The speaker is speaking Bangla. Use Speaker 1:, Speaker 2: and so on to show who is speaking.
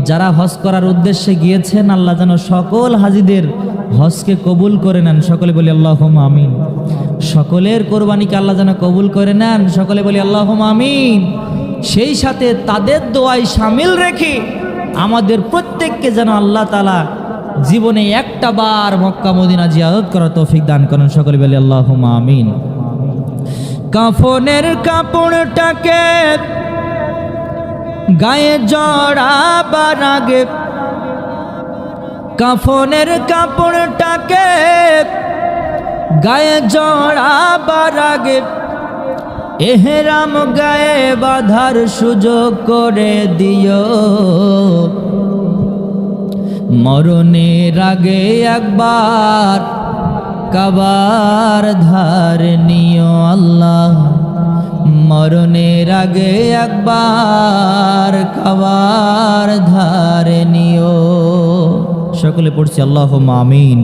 Speaker 1: যারা হজ করার উদ্দেশ্যে গিয়েছেন আল্লাহ যেন সকল হাজিদের হজকে কবুল করে নেন। সকলে বলি আল্লাহুম্মা আমিন। সকলের কোরবানিকে আল্লাহ যেন কবুল করে নেন। সকলে বলি আল্লাহুম্মা আমিন। সেই সাথে তাদের দোয়ায় শামিল রেখে আমাদের প্রত্যেককে যেন আল্লাহ তাআলা জীবনে একটা বার মক্কা মদিনা জিয়ারত করার তৌফিক দান করেন। সকলে বলি আল্লাহুম্মা আমিন। কাফনের কাপড়টাকে গায়ে জড়াবার আগে, কাফনের কাপড়টাকে গায়ে জড়াবার আগে এহরাম গায়ে বাঁধার সুযোগ করে দিও। মরণের আগে একবার কাবার ধার নিও আল্লাহ, মরণের আগে একবার কাবার ধার নিও। সকলে পড়ছি আল্লাহুম্মা আমিন।